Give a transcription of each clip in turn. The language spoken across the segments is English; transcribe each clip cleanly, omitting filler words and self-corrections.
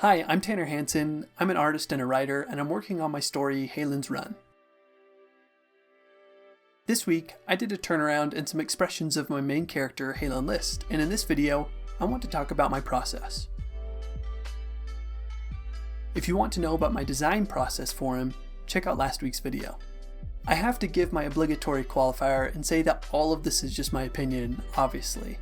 Hi, I'm Tanner Hansen. I'm an artist and a writer, and I'm working on my story, Halen's Run. This week, I did a turnaround and some expressions of my main character, Halen List, and in this video, I want to talk about my process. If you want to know about my design process for him, check out last week's video. I have to give my obligatory qualifier and say that all of this is just my opinion, obviously.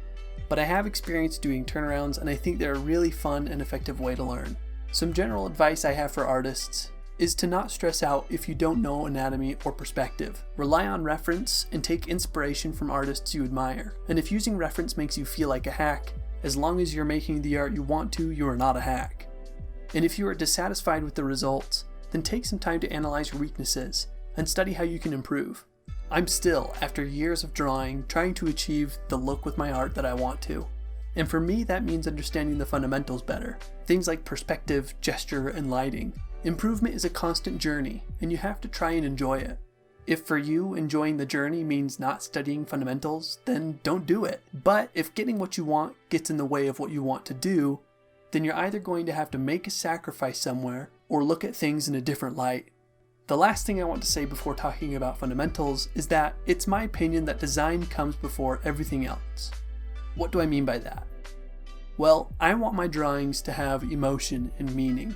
But I have experience doing turnarounds, and I think they're a really fun and effective way to learn. Some general advice I have for artists is to not stress out if you don't know anatomy or perspective. Rely on reference and take inspiration from artists you admire. And if using reference makes you feel like a hack, as long as you're making the art you want to, you are not a hack. And if you are dissatisfied with the results, then take some time to analyze your weaknesses and study how you can improve. I'm still, after years of drawing, trying to achieve the look with my art that I want to. And for me, that means understanding the fundamentals better. Things like perspective, gesture, and lighting. Improvement is a constant journey, and you have to try and enjoy it. If for you, enjoying the journey means not studying fundamentals, then don't do it. But if getting what you want gets in the way of what you want to do, then you're either going to have to make a sacrifice somewhere, or look at things in a different light. The last thing I want to say before talking about fundamentals is that it's my opinion that design comes before everything else. What do I mean by that? Well, I want my drawings to have emotion and meaning,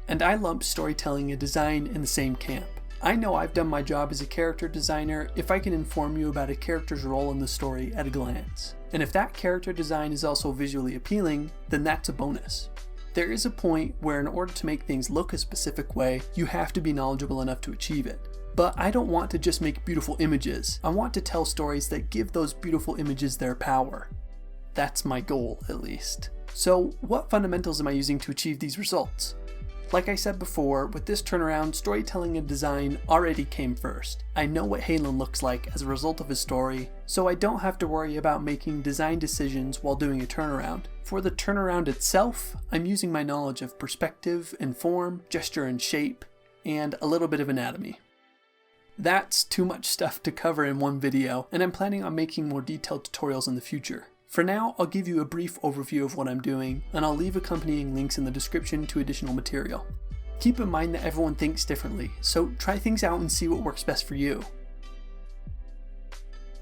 and I lump storytelling and design in the same camp. I know I've done my job as a character designer if I can inform you about a character's role in the story at a glance. And if that character design is also visually appealing, then that's a bonus. There is a point where in order to make things look a specific way, you have to be knowledgeable enough to achieve it. But I don't want to just make beautiful images. I want to tell stories that give those beautiful images their power. That's my goal, at least. So what fundamentals am I using to achieve these results? Like I said before, with this turnaround, storytelling and design already came first. I know what Halen looks like as a result of his story, so I don't have to worry about making design decisions while doing a turnaround. For the turnaround itself, I'm using my knowledge of perspective and form, gesture and shape, and a little bit of anatomy. That's too much stuff to cover in one video, and I'm planning on making more detailed tutorials in the future. For now, I'll give you a brief overview of what I'm doing, and I'll leave accompanying links in the description to additional material. Keep in mind that everyone thinks differently, so try things out and see what works best for you.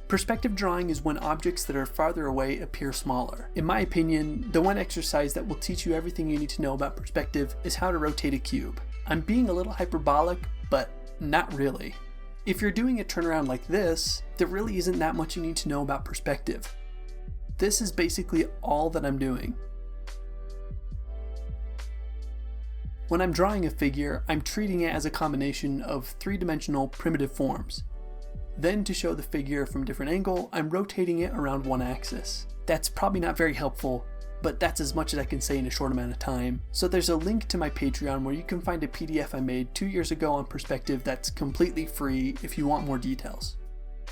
Perspective drawing is when objects that are farther away appear smaller. In my opinion, the one exercise that will teach you everything you need to know about perspective is how to rotate a cube. I'm being a little hyperbolic, but not really. If you're doing a turnaround like this, there really isn't that much you need to know about perspective. This is basically all that I'm doing. When I'm drawing a figure, I'm treating it as a combination of three-dimensional primitive forms. Then to show the figure from a different angle, I'm rotating it around one axis. That's probably not very helpful, but that's as much as I can say in a short amount of time. So there's a link to my Patreon where you can find a PDF I made 2 years ago on perspective that's completely free if you want more details.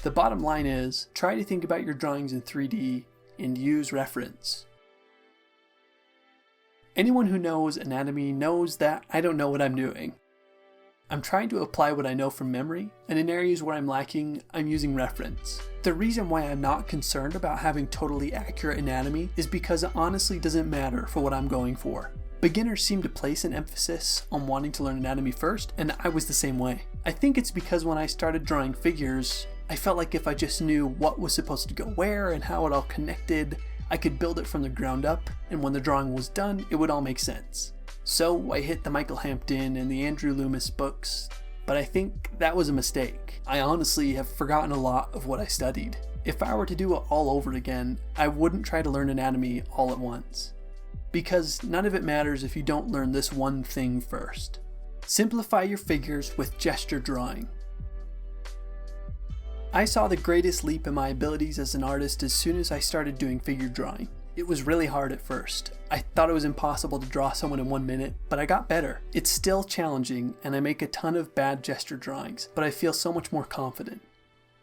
The bottom line is, try to think about your drawings in 3D and use reference. Anyone who knows anatomy knows that I don't know what I'm doing. I'm trying to apply what I know from memory, and in areas where I'm lacking, I'm using reference. The reason why I'm not concerned about having totally accurate anatomy is because it honestly doesn't matter for what I'm going for. Beginners seem to place an emphasis on wanting to learn anatomy first, and I was the same way. I think it's because when I started drawing figures, I felt like if I just knew what was supposed to go where and how it all connected, I could build it from the ground up, and when the drawing was done, it would all make sense. So I hit the Michael Hampton and the Andrew Loomis books, but I think that was a mistake. I honestly have forgotten a lot of what I studied. If I were to do it all over again, I wouldn't try to learn anatomy all at once. Because none of it matters if you don't learn this one thing first. Simplify your figures with gesture drawing. I saw the greatest leap in my abilities as an artist as soon as I started doing figure drawing. It was really hard at first. I thought it was impossible to draw someone in 1 minute, but I got better. It's still challenging, and I make a ton of bad gesture drawings, but I feel so much more confident.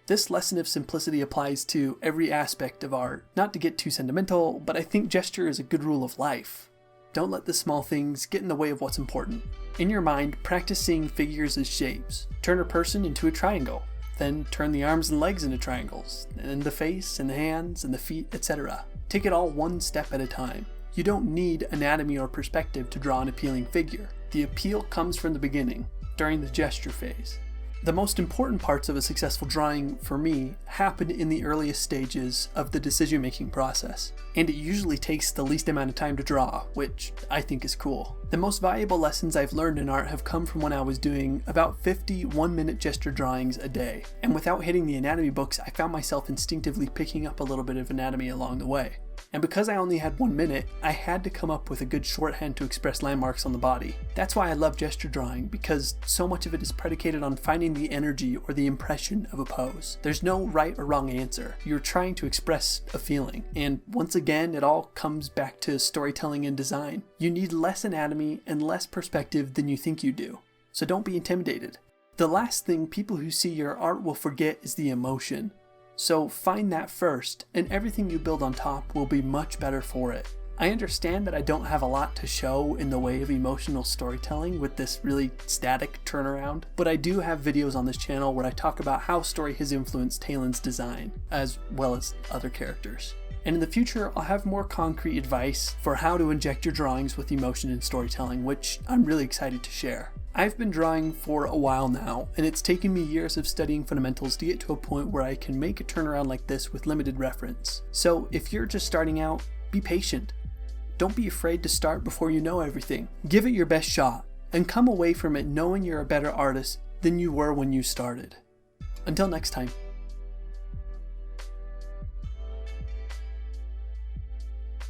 This lesson of simplicity applies to every aspect of art. Not to get too sentimental, but I think gesture is a good rule of life. Don't let the small things get in the way of what's important. In your mind, practice seeing figures as shapes. Turn a person into a triangle. Then turn the arms and legs into triangles, and the face and the hands and the feet, etc. Take it all one step at a time. You don't need anatomy or perspective to draw an appealing figure. The appeal comes from the beginning, during the gesture phase. The most important parts of a successful drawing, for me, happen in the earliest stages of the decision-making process, and it usually takes the least amount of time to draw, which I think is cool. The most valuable lessons I've learned in art have come from when I was doing about 50 one-minute gesture drawings a day, and without hitting the anatomy books, I found myself instinctively picking up a little bit of anatomy along the way. And because I only had 1 minute, I had to come up with a good shorthand to express landmarks on the body. That's why I love gesture drawing, because so much of it is predicated on finding the energy or the impression of a pose. There's no right or wrong answer. You're trying to express a feeling. And once again, it all comes back to storytelling and design. You need less anatomy and less perspective than you think you do. So don't be intimidated. The last thing people who see your art will forget is the emotion. So find that first, and everything you build on top will be much better for it. I understand that I don't have a lot to show in the way of emotional storytelling with this really static turnaround, but I do have videos on this channel where I talk about how story has influenced Talon's design, as well as other characters. And in the future, I'll have more concrete advice for how to inject your drawings with emotion and storytelling, which I'm really excited to share. I've been drawing for a while now, and it's taken me years of studying fundamentals to get to a point where I can make a turnaround like this with limited reference. So if you're just starting out, be patient. Don't be afraid to start before you know everything. Give it your best shot, and come away from it knowing you're a better artist than you were when you started. Until next time.